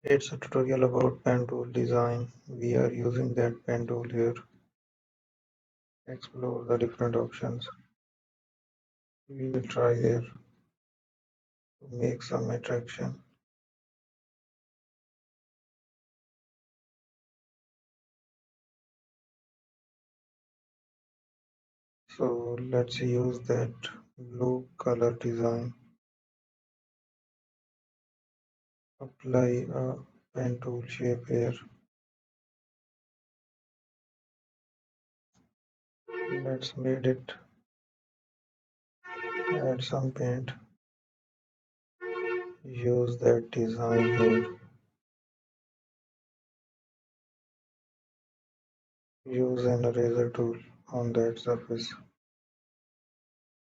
It's a tutorial about pen tool design. We are using that pen tool here. Explore the different options. We will try here to make some attraction. So let's use that blue color design. Apply a pen tool shape here. Let's made it. Add some paint. Use that design here. Use an eraser tool on that surface.